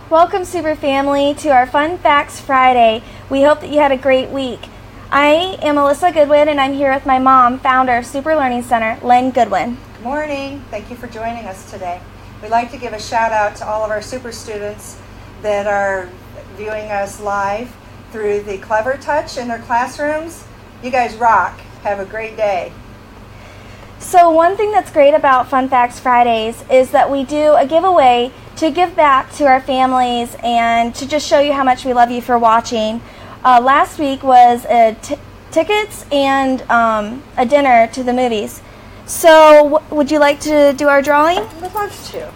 Welcome, Super Family, to our Fun Facts Friday. We hope that you had a great week. I am Alyssa Goodwin, and I'm here with my mom, founder of Super Learning Center, Lynn Goodwin. Good morning. Thank you for joining us today. We'd like to give a shout out to all of our super students that are viewing us live through the Clever Touch in their classrooms. You guys rock. Have a great day. So one thing that's great about Fun Facts Fridays is that we do a giveaway to give back to our families and to just show you how much we love you for watching. Last week was tickets and a dinner to the movies. So would you like to do our drawing? I would love to.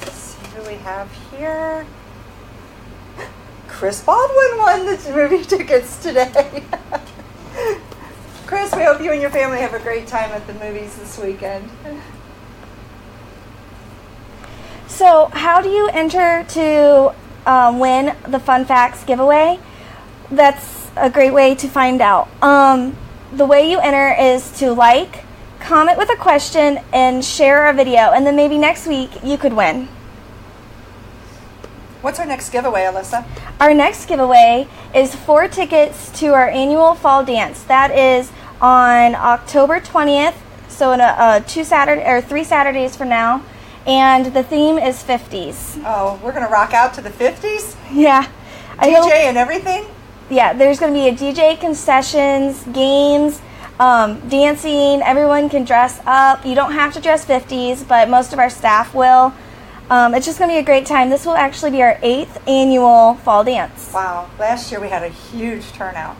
Let's see who we have here. Chris Baldwin won the movie tickets today. Chris, we hope you and your family have a great time at the movies this weekend. So how do you enter to win the Fun Facts giveaway? That's a great way to find out. The way you enter is to like, comment with a question, and share a video. And then maybe next week you could win. What's our next giveaway, Alyssa? Our next giveaway is 4 tickets to our annual fall dance. That is on October 20th, so in 3 Saturdays from now. And the theme is 50s. Oh, we're going to rock out to the 50s? Yeah. DJ and everything? Yeah, there's going to be a DJ, concessions, games, dancing. Everyone can dress up. You don't have to dress 50s, but most of our staff will. It's just going to be a great time. This will actually be our 8th annual fall dance. Wow. Last year we had a huge turnout.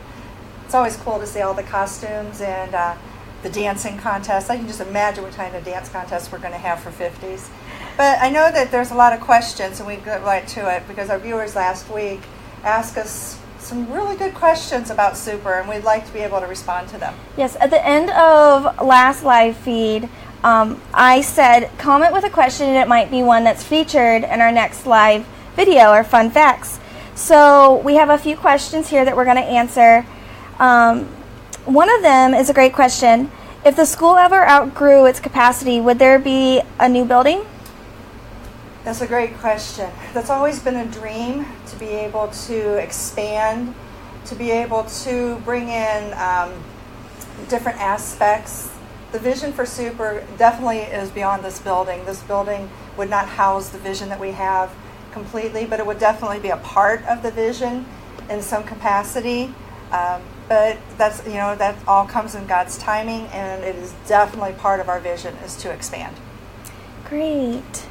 It's always cool to see all the costumes and the dancing contest. I can just imagine what kind of dance contest we're going to have for 50s. But I know that there's a lot of questions, and we get right to it because our viewers last week asked us some really good questions about Super, and we'd like to be able to respond to them. Yes, at the end of last live feed, I said comment with a question, and it might be one that's featured in our next live video or Fun Facts. So we have a few questions here that we're going to answer. One of them is a great question. If the school ever outgrew its capacity, would there be a new building? That's a great question. That's always been a dream, to be able to expand, to be able to bring in different aspects. The vision for Super definitely is beyond this building. This building would not house the vision that we have completely, but it would definitely be a part of the vision in some capacity. But that's, that all comes in God's timing, and it is definitely part of our vision is to expand. Great.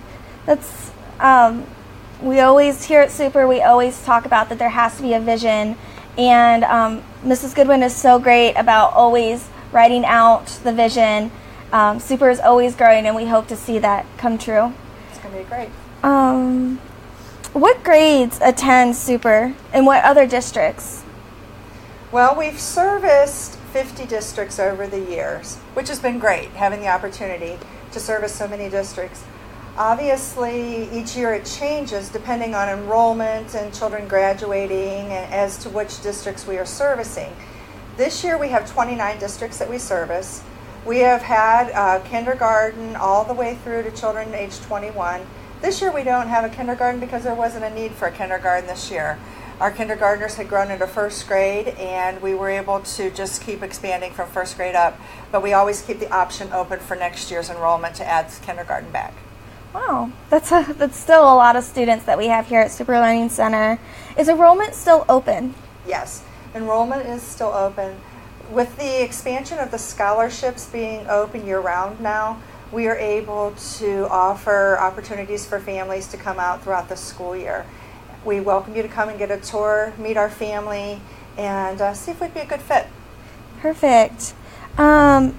That's we always here at Super, we always talk about that there has to be a vision, and Mrs. Goodwin is so great about always writing out the vision. Super is always growing, and we hope to see that come true. It's going to be great. What grades attend Super, and what other districts? Well, we've serviced 50 districts over the years, which has been great, having the opportunity to service so many districts. Obviously, each year it changes depending on enrollment and children graduating and as to which districts we are servicing. This year we have 29 districts that we service. We have had kindergarten all the way through to children age 21. This year we don't have a kindergarten because there wasn't a need for a kindergarten this year. Our kindergartners had grown into first grade, and we were able to just keep expanding from first grade up. But we always keep the option open for next year's enrollment to add kindergarten back. Wow, that's still a lot of students that we have here at Super Learning Center. Is enrollment still open? Yes, enrollment is still open. With the expansion of the scholarships being open year-round now, we are able to offer opportunities for families to come out throughout the school year. We welcome you to come and get a tour, meet our family, and see if we'd be a good fit. Perfect. Then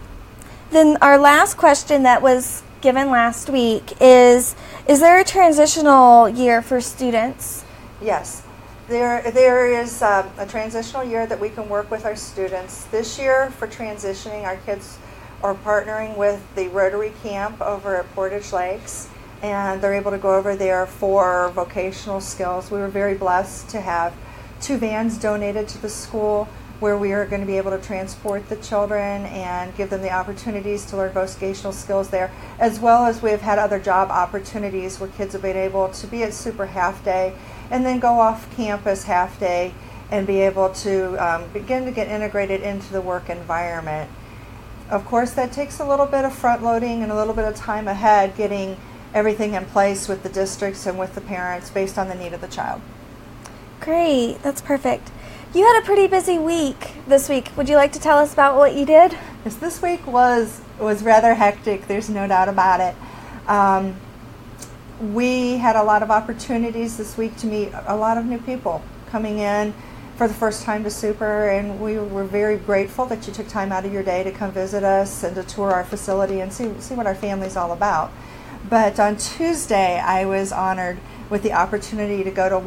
our last question that was given last week is there a transitional year for students? Yes. There is a transitional year that we can work with our students. This year, for transitioning, our kids are partnering with the Rotary Camp over at Portage Lakes, and they're able to go over there for vocational skills. We were very blessed to have 2 vans donated to the school where we are going to be able to transport the children and give them the opportunities to learn vocational skills there, as well as we've had other job opportunities where kids have been able to be at Super half day and then go off campus half day and be able to begin to get integrated into the work environment. Of course, that takes a little bit of front loading and a little bit of time ahead getting everything in place with the districts and with the parents based on the need of the child. Great, that's perfect. You had a pretty busy week this week. Would you like to tell us about what you did? Yes, this week was rather hectic. There's no doubt about it. We had a lot of opportunities this week to meet a lot of new people coming in for the first time to Super, and we were very grateful that you took time out of your day to come visit us and to tour our facility and see what our family's all about. But on Tuesday, I was honored with the opportunity to go to to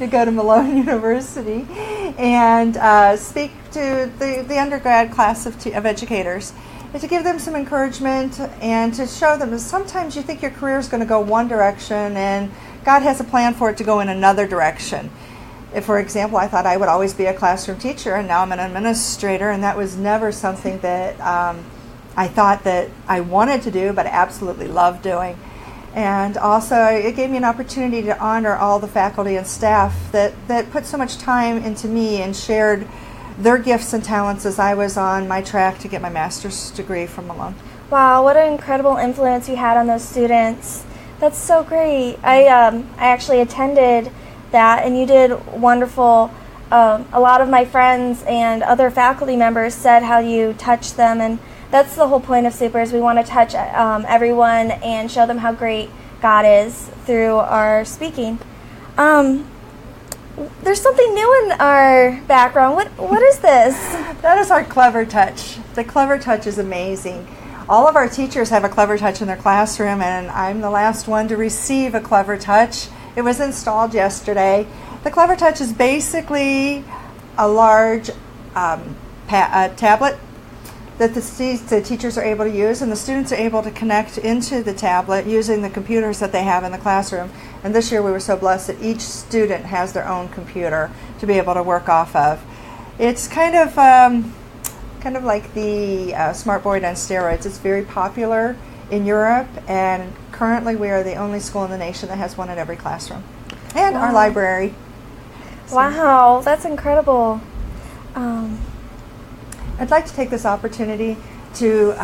go to Malone University and speak to the undergrad class of educators, and to give them some encouragement and to show them that sometimes you think your career is going to go one direction and God has a plan for it to go in another direction. If, for example, I thought I would always be a classroom teacher, and now I'm an administrator, and that was never something that I thought that I wanted to do, but I absolutely loved doing. And also, it gave me an opportunity to honor all the faculty and staff that put so much time into me and shared their gifts and talents as I was on my track to get my master's degree from Malone. Wow, what an incredible influence you had on those students. That's so great. I actually attended that, and you did wonderful. A lot of my friends and other faculty members said how you touched them, and that's the whole point of Super, is we want to touch everyone and show them how great God is through our speaking. There's something new in our background. What is this? That is our Clever Touch. The Clever Touch is amazing. All of our teachers have a Clever Touch in their classroom, and I'm the last one to receive a Clever Touch. It was installed yesterday. The Clever Touch is basically a large tablet that the teachers are able to use, and the students are able to connect into the tablet using the computers that they have in the classroom. And this year we were so blessed that each student has their own computer to be able to work off of. It's kind of like the Smartboard on steroids. It's very popular in Europe, and currently we are the only school in the nation that has one in every classroom. And our library. So. Wow, that's incredible. I'd like to take this opportunity to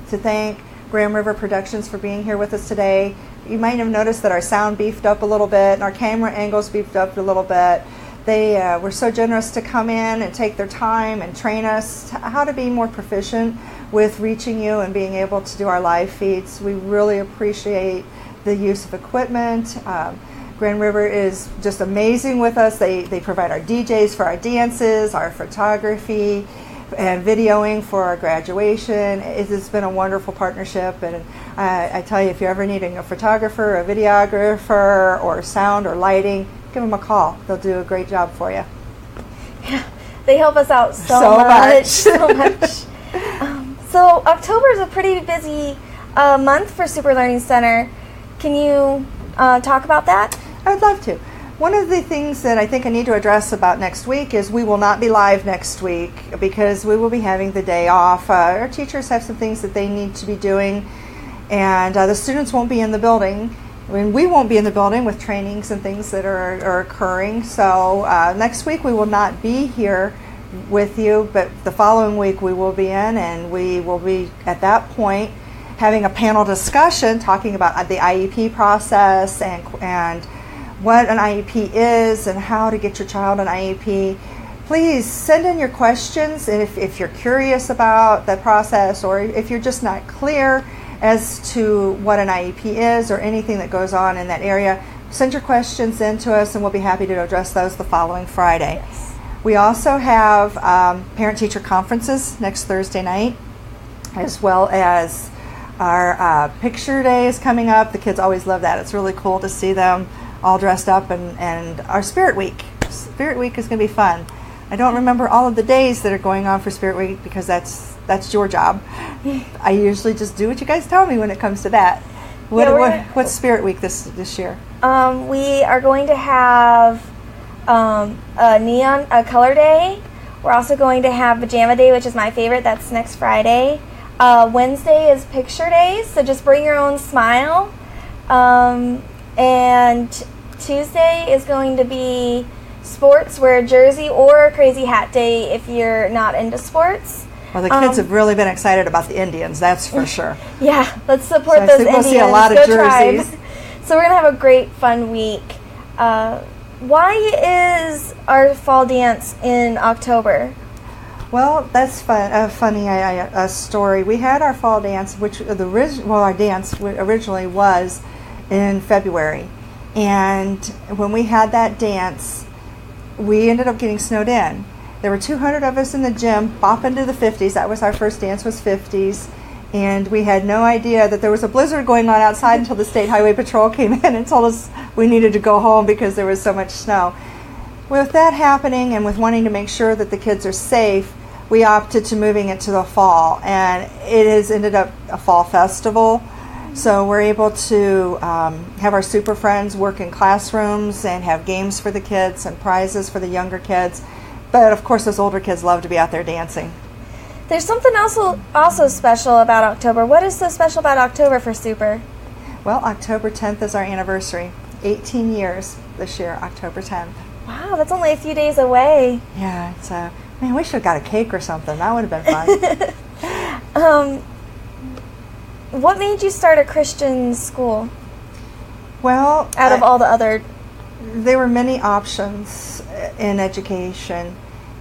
thank Grand River Productions for being here with us today. You might have noticed that our sound beefed up a little bit and our camera angles beefed up a little bit. They were so generous to come in and take their time and train us how to be more proficient with reaching you and being able to do our live feeds. We really appreciate the use of equipment. Grand River is just amazing with us. They provide our DJs for our dances, our photography, and videoing for our graduation. It's been a wonderful partnership, and I tell you, if you're ever needing a photographer, a videographer, or sound or lighting, give them a call. They'll do a great job for you. Yeah, they help us out so much. So much. So October is a pretty busy month for Super Learning Center. Can you talk about that? I'd love to. One of the things that I think I need to address about next week is we will not be live next week because we will be having the day off. Our teachers have some things that they need to be doing, and the students won't be in the building. I mean, we won't be in the building with trainings and things that are occurring. So next week we will not be here with you, but the following week we will be in, and we will be at that point having a panel discussion talking about the IEP process and what an IEP is and how to get your child an IEP. Please send in your questions, and if you're curious about the process, or if you're just not clear as to what an IEP is or anything that goes on in that area, send your questions in to us and we'll be happy to address those the following Friday. Yes. We also have parent-teacher conferences next Thursday night, as well as our picture day is coming up. The kids always love that. It's really cool to see them all dressed up, and our Spirit Week. Spirit Week is going to be fun. I don't remember all of the days that are going on for Spirit Week because that's your job. I usually just do what you guys tell me when it comes to that. What's Spirit Week this year? We are going to have a color day. We're also going to have pajama day, which is my favorite. That's next Friday. Wednesday is picture days, so just bring your own smile. And Tuesday is going to be sports, wear a jersey or a crazy hat day if you're not into sports. Well, the kids have really been excited about the Indians, that's for sure. Yeah, let's support so those Indians. We'll see a lot of Go jerseys. Tribe. So we're going to have a great, fun week. Why is our fall dance in October? Well, that's funny story. We had our fall dance, which our dance originally was in February. And when we had that dance, we ended up getting snowed in. There were 200 of us in the gym, bopping to the 50s. That was our first dance, was 50s. And we had no idea that there was a blizzard going on outside until the State Highway Patrol came in and told us we needed to go home because there was so much snow. With that happening and with wanting to make sure that the kids are safe, we opted to moving it to the fall. And it has ended up a fall festival. So we're able to have our super friends work in classrooms and have games for the kids and prizes for the younger kids. But of course, those older kids love to be out there dancing. There's something also special about October. What is so special about October for Super? Well, October 10th is our anniversary. 18 years this year, October 10th. Wow, that's only a few days away. Yeah, it's man, we should have got a cake or something. That would have been fun. What made you start a Christian school? Well, out of all the other... There were many options in education,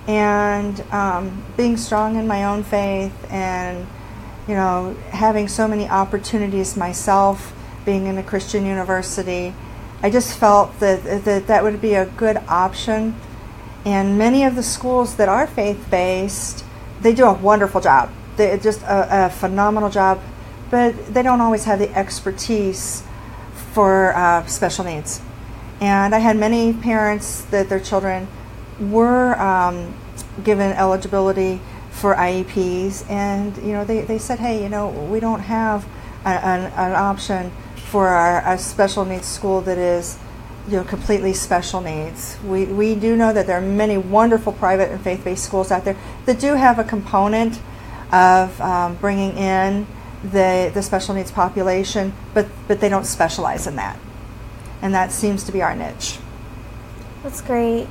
and being strong in my own faith and, having so many opportunities myself, being in a Christian university, I just felt that would be a good option. And many of the schools that are faith-based, they do a wonderful job. They're just a phenomenal job, but they don't always have the expertise for special needs. And I had many parents that their children were given eligibility for IEPs, and they said, hey, we don't have an option for our special needs school that is completely special needs. We do know that there are many wonderful private and faith-based schools out there that do have a component of bringing in the special needs population, but they don't specialize in that. And that seems to be our niche. That's great.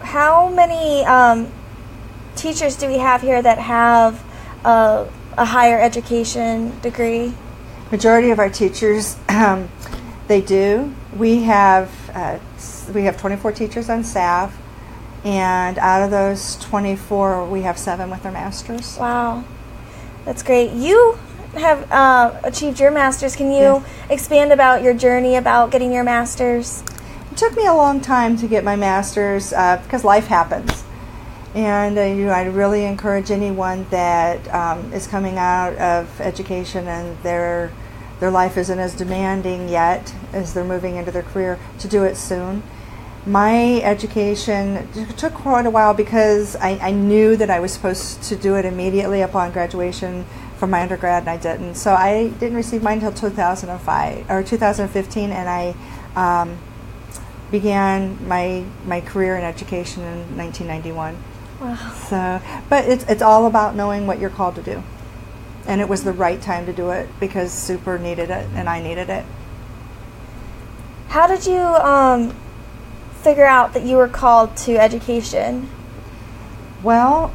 How many teachers do we have here that have a higher education degree? Majority of our teachers, they do. We have 24 teachers on staff, and out of those 24, we have 7 with their masters. Wow. That's great. You have achieved your master's. Can you expand about your journey about getting your master's? It took me a long time to get my master's because life happens. And I really encourage anyone that is coming out of education and their life isn't as demanding yet as they're moving into their career to do it soon. My education took quite a while because I knew that I was supposed to do it immediately upon graduation from my undergrad, and I didn't. So I didn't receive mine until 2015, and I began my career in education in 1991. Wow. So, but it's all about knowing what you're called to do, and it was the right time to do it because Super needed it and I needed it. How did you figure out that you were called to education? Well,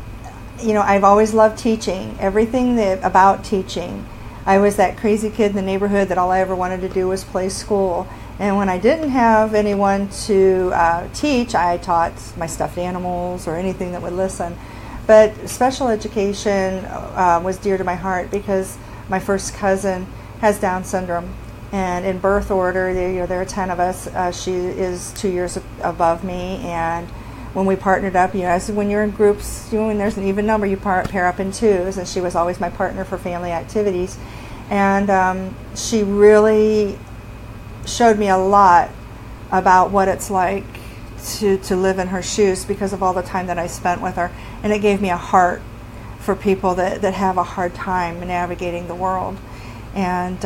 I've always loved teaching, everything about teaching. I was that crazy kid in the neighborhood that all I ever wanted to do was play school. And when I didn't have anyone to teach, I taught my stuffed animals or anything that would listen. But special education was dear to my heart because my first cousin has Down syndrome. And in birth order, there are 10 of us. She is 2 years above me, and when we partnered up, as when you're in groups, when there's an even number, you pair up in twos. And she was always my partner for family activities, and she really showed me a lot about what it's like to live in her shoes because of all the time that I spent with her, and it gave me a heart for people that have a hard time navigating the world, and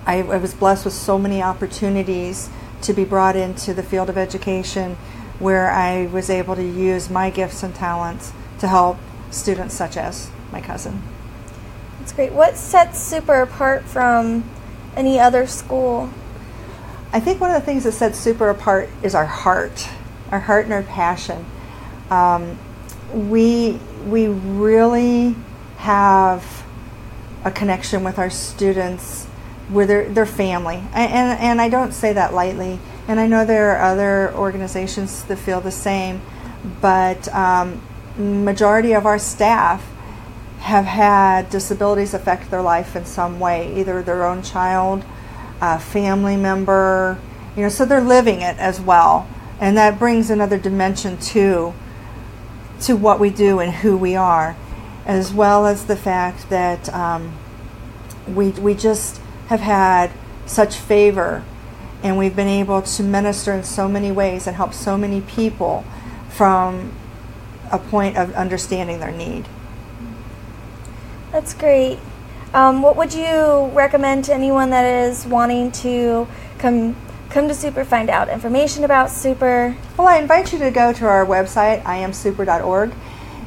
I was blessed with so many opportunities to be brought into the field of education where I was able to use my gifts and talents to help students such as my cousin. That's great. What sets Super apart from any other school? I think one of the things that sets Super apart is our heart and our passion. We really have a connection with our students, with their family, and I don't say that lightly. And I know there are other organizations that feel the same, but majority of our staff have had disabilities affect their life in some way, either their own child, a family member, so they're living it as well. And that brings another dimension to what we do and who we are, as well as the fact that we just have had such favor, and we've been able to minister in so many ways and help so many people from a point of understanding their need. That's great. What would you recommend to anyone that is wanting to come to Super, find out information about Super? Well, I invite you to go to our website, iamsuper.org,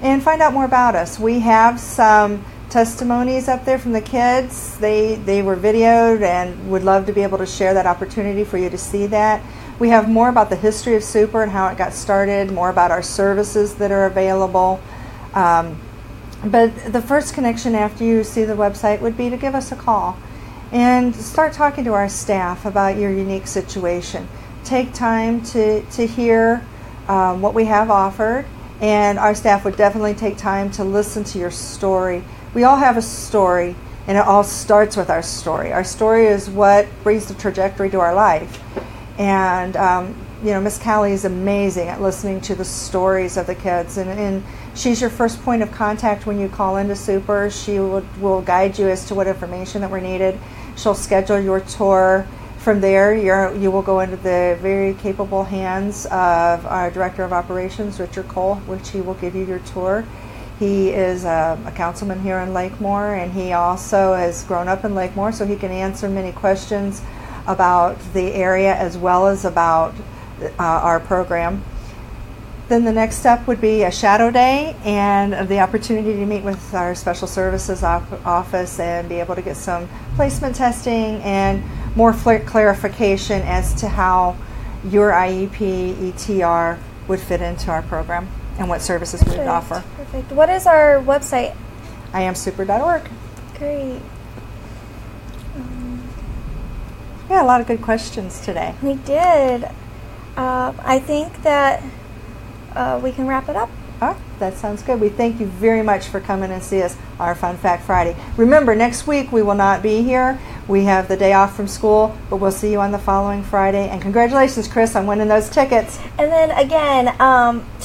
and find out more about us. We have some testimonies up there from the kids. They were videoed and would love to be able to share that opportunity for you to see that. We have more about the history of Super and how it got started, more about our services that are available. But the first connection after you see the website would be to give us a call and start talking to our staff about your unique situation. Take time to hear what we have offered, and our staff would definitely take time to listen to your story. We all have a story, and it all starts with our story. Our story is what brings the trajectory to our life. And Miss Callie is amazing at listening to the stories of the kids, and she's your first point of contact when you call into Super. She will guide you as to what information that were needed. She'll schedule your tour. From there, you will go into the very capable hands of our Director of Operations, Richard Cole, which he will give you your tour. He is a councilman here in Lakemore, and he also has grown up in Lakemore, so he can answer many questions about the area as well as about our program. Then the next step would be a shadow day and the opportunity to meet with our special services office and be able to get some placement testing and more clarification as to how your IEP ETR would fit into our program and what services we would offer. Perfect. What is our website? iamsuper.org. Great. We had a lot of good questions today. We did. I think that we can wrap it up. Oh, that sounds good. We thank you very much for coming and see us on our Fun Fact Friday. Remember, next week we will not be here. We have the day off from school, but we'll see you on the following Friday. And congratulations, Chris, on winning those tickets. And then again,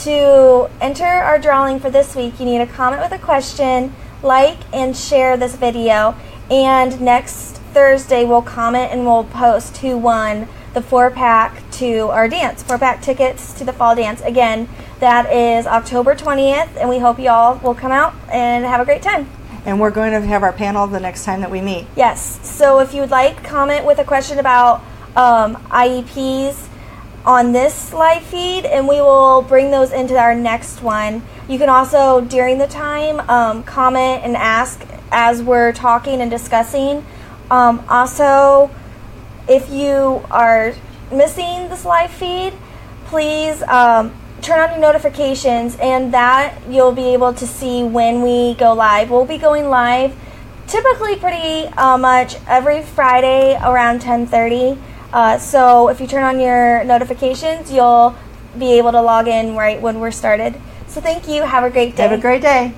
to enter our drawing for this week, you need to comment with a question, like, and share this video. And next Thursday, we'll comment and we'll post who won the 4-pack to our dance, 4-pack tickets to the fall dance. Again, that is October 20th, and we hope you all will come out and have a great time. And we're going to have our panel the next time that we meet. Yes, so if you would like, comment with a question about IEPs on this live feed, and we will bring those into our next one. You can also, during the time, comment and ask as we're talking and discussing. Also, if you are missing this live feed, please turn on your notifications, and that you'll be able to see when we go live. We'll be going live typically pretty much every Friday around 10:30. So if you turn on your notifications, you'll be able to log in right when we're started. So thank you. Have a great day. Have a great day.